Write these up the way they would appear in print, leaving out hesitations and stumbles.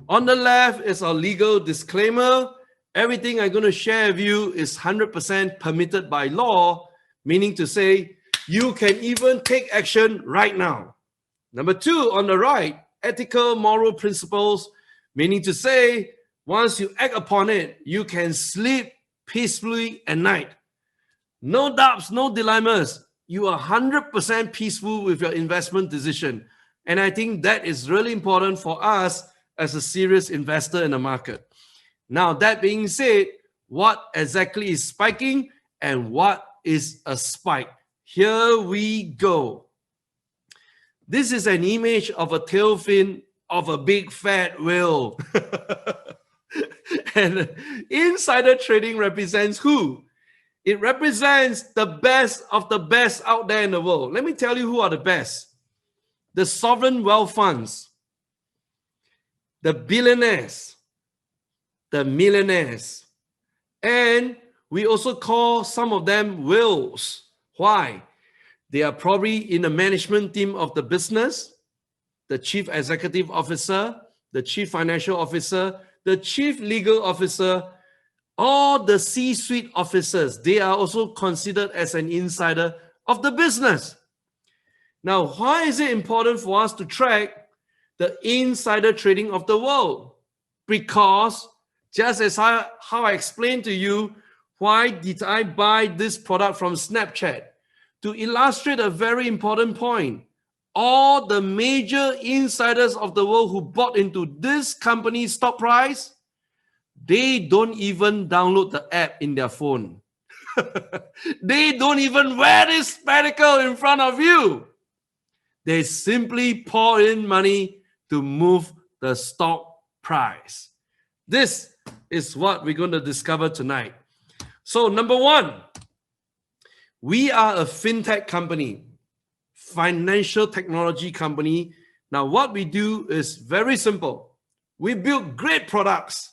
On the left is our legal disclaimer. Everything I'm going to share with you is 100% permitted by law, meaning to say you can even take action right now. Number 2, on the right, ethical moral principles, meaning to say once you act upon it, you can sleep peacefully at night. No doubts, no dilemmas. You are 100% peaceful with your investment decision. And I think that is really important for us as a serious investor in the market. Now, that being said, what exactly is spiking and what is a spike? Here we go. This is an image of a tail fin of a big fat whale. And insider trading represents who? It represents the best of the best out there in the world. Let me tell you who are the best. The sovereign wealth funds, the billionaires, the millionaires, and we also call some of them whales. Why? They are probably in the management team of the business, the chief executive officer, the chief financial officer, the chief legal officer, all the C-suite officers. They are also considered as an insider of the business. Now, why is it important for us to track the insider trading of the world? Because just as how I explained to you, why did I buy this product from Snapchat? To illustrate a very important point. All the major insiders of the world who bought into this company's stock price, they don't even download the app in their phone. They don't even wear this spectacle in front of you. They simply pour in money to move the stock price. This is what we're going to discover tonight. So number 1, we are a fintech company, financial technology company. Now what we do is very simple. We build great products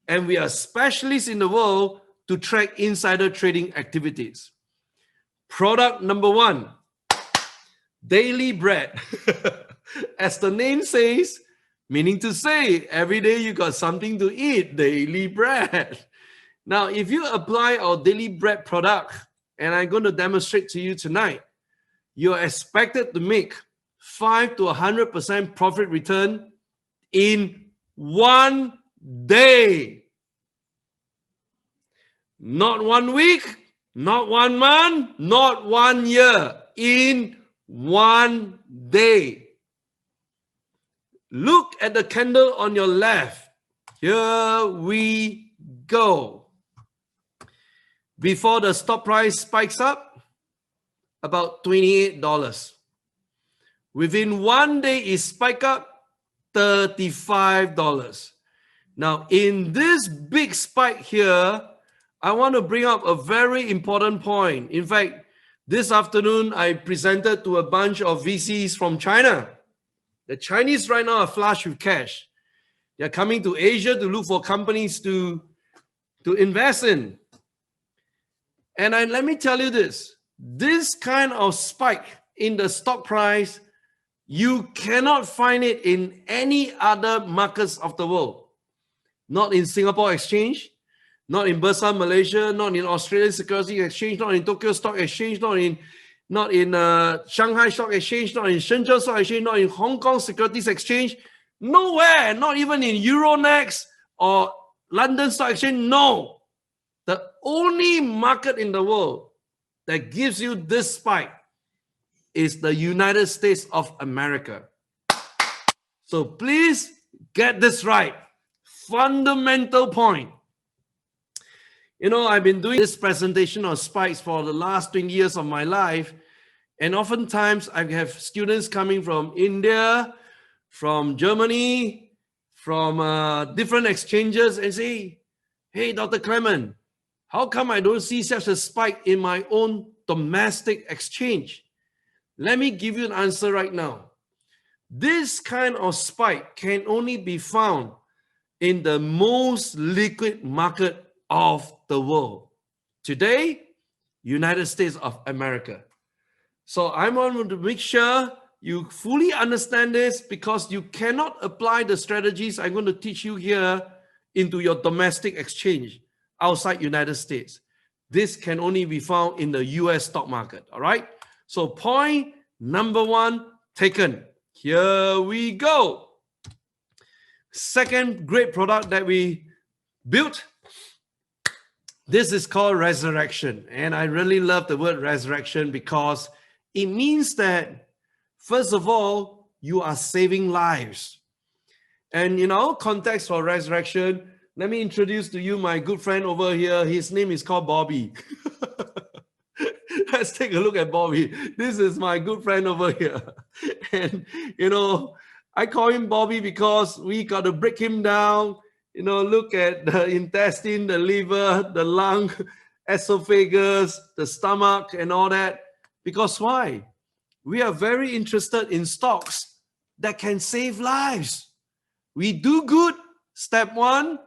and we are specialists in the world to track insider trading activities. Product number 1, daily bread. As the name says, meaning to say every day you got something to eat, daily bread. Now, if you apply our daily bread product, and I'm going to demonstrate to you tonight, you're expected to make 5 to 100% profit return in 1 day. Not 1 week, not 1 month, not 1 year, in 1 day. Look at the candle on your left. Here we go. Before the stock price spikes up, about $28. Within 1 day, it spiked up $35. Now, in this big spike here, I want to bring up a very important point. In fact, this afternoon, I presented to a bunch of VCs from China. The Chinese right now are flush with cash. They're coming to Asia to look for companies to invest in. And let me tell you this kind of spike in the stock price, you cannot find it in any other markets of the world. Not in Singapore Exchange, not in Bursa Malaysia, not in Australian Securities Exchange, not in Tokyo Stock Exchange, not in Shanghai Stock Exchange, not in Shenzhen Stock Exchange, not in Hong Kong Securities Exchange, nowhere, not even in Euronext or London Stock Exchange, no. The only market in the world that gives you this spike is the United States of America. So please get this right. Fundamental point. You know, I've been doing this presentation on spikes for the last 20 years of my life. And oftentimes I have students coming from India, from Germany, from different exchanges and say, hey, Dr. Clemen, how come I don't see such a spike in my own domestic exchange? Let me give you an answer right now. This kind of spike can only be found in the most liquid market of the world. Today, United States of America. So I want to make sure you fully understand this, because you cannot apply the strategies I'm going to teach you here into your domestic exchange outside United States. This can only be found in the US stock market, all right? So point number 1 taken. Here we go. Second great product that we built, this is called resurrection. And I really love the word resurrection because it means that, first of all, you are saving lives. And in our context for resurrection, let me introduce to you my good friend over here. His name is called Bobby. Let's take a look at Bobby. This is my good friend over here. And, I call him Bobby because we got to break him down, look at the intestine, the liver, the lung, esophagus, the stomach, and all that. Because why? We are very interested in stocks that can save lives. We do good, step 1.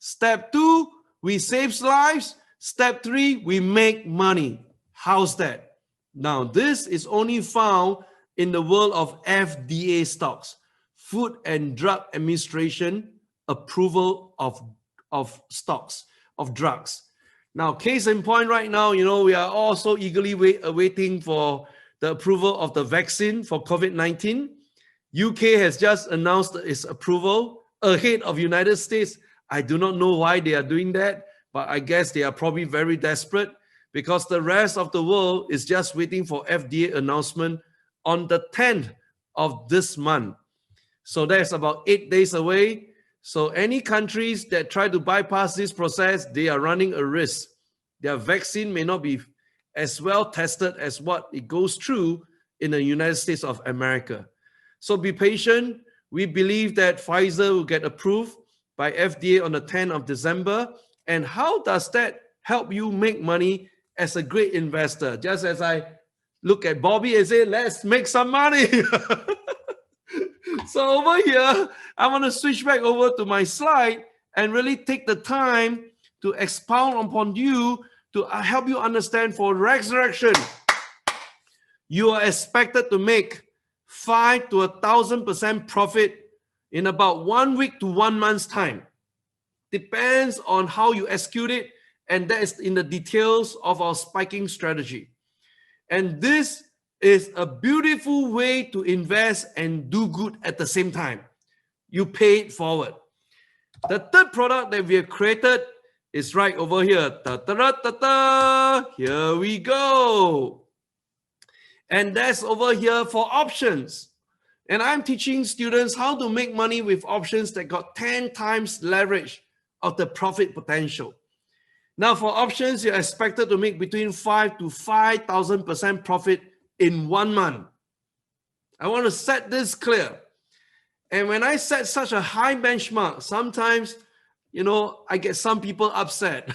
Step 2, we save lives. Step 3, we make money. How's that? Now, this is only found in the world of FDA stocks, Food and Drug Administration approval of stocks, of drugs. Now, case in point right now, we are also eagerly waiting for the approval of the vaccine for COVID-19. UK has just announced its approval ahead of United States. I do not know why they are doing that, but I guess they are probably very desperate because the rest of the world is just waiting for FDA announcement on the 10th of this month. So that's about 8 days away. So any countries that try to bypass this process, they are running a risk. Their vaccine may not be as well tested as what it goes through in the United States of America. So be patient. We believe that Pfizer will get approved by FDA on the 10th of December. And how does that help you make money as a great investor? Just as I look at Bobby and say, let's make some money. So over here, I want to switch back over to my slide and really take the time to expound upon you to help you understand for resurrection. You are expected to make 5 to 1,000% profit in about 1 week to 1 month's time. Depends on how you execute it, and that is in the details of our spiking strategy. And this is a beautiful way to invest and do good at the same time. You pay it forward. The third product that we have created is right over here. Ta-ta-ra-ta-ta. Here we go. And that's over here for options. And I'm teaching students how to make money with options that got 10 times leverage of the profit potential. Now for options, you're expected to make between 5 to 5,000% profit in 1 month. I want to set this clear. And when I set such a high benchmark, sometimes, I get some people upset.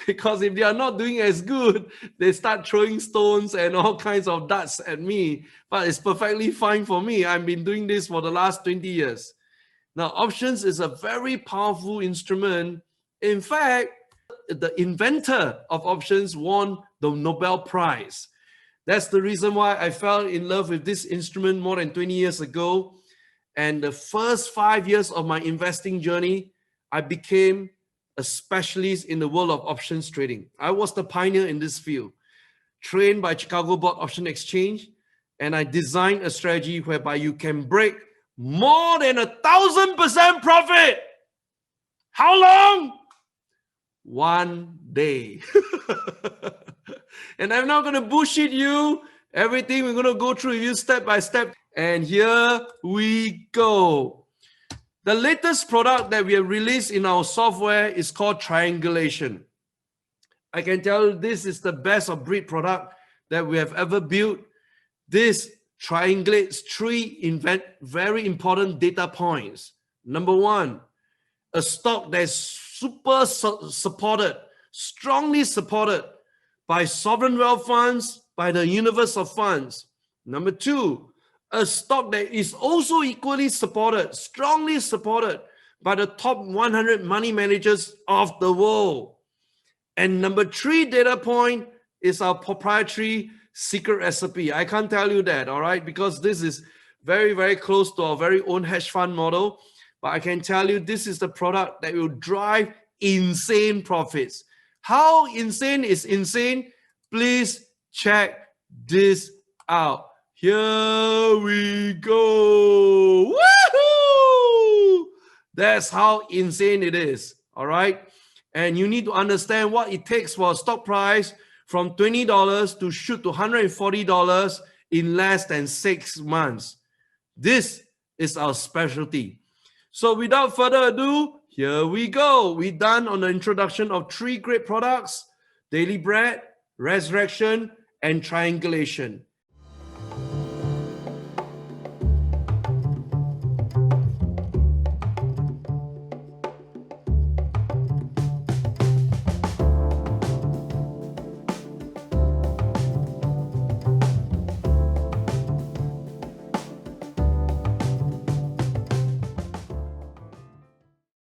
Because if they are not doing as good, they start throwing stones and all kinds of darts at me. But it's perfectly fine for me. I've been doing this for the last 20 years. Now, options is a very powerful instrument. In fact, the inventor of options won the Nobel Prize. That's the reason why I fell in love with this instrument more than 20 years ago. And the first 5 years of my investing journey, I became a specialist in the world of options trading. I was the pioneer in this field, trained by Chicago Board Option Exchange, and I designed a strategy whereby you can break more than 1,000% profit. How long? 1 day. And I'm not going to bullshit you. Everything we're going to go through you step by step. And here we go. The latest product that we have released in our software is called Triangulation. I can tell you this is the best of breed product that we have ever built. This triangulates 3 very important data points. Number 1, a stock that's super supported, strongly supported by sovereign wealth funds, by the universe of funds. Number 2, a stock that is also equally supported, strongly supported by the top 100 money managers of the world. And number 3 data point is our proprietary secret recipe. I can't tell you that, all right, because this is very, very close to our very own hedge fund model. But I can tell you this is the product that will drive insane profits. How insane is insane? Please check this out. Here we go. Woohoo! That's how insane it is. All right. And you need to understand what it takes for a stock price from $20 to shoot to $140 in less than 6 months. This is our specialty. So without further ado, here we go. We're done on the introduction of 3 great products: Daily Bread, Resurrection, and Triangulation.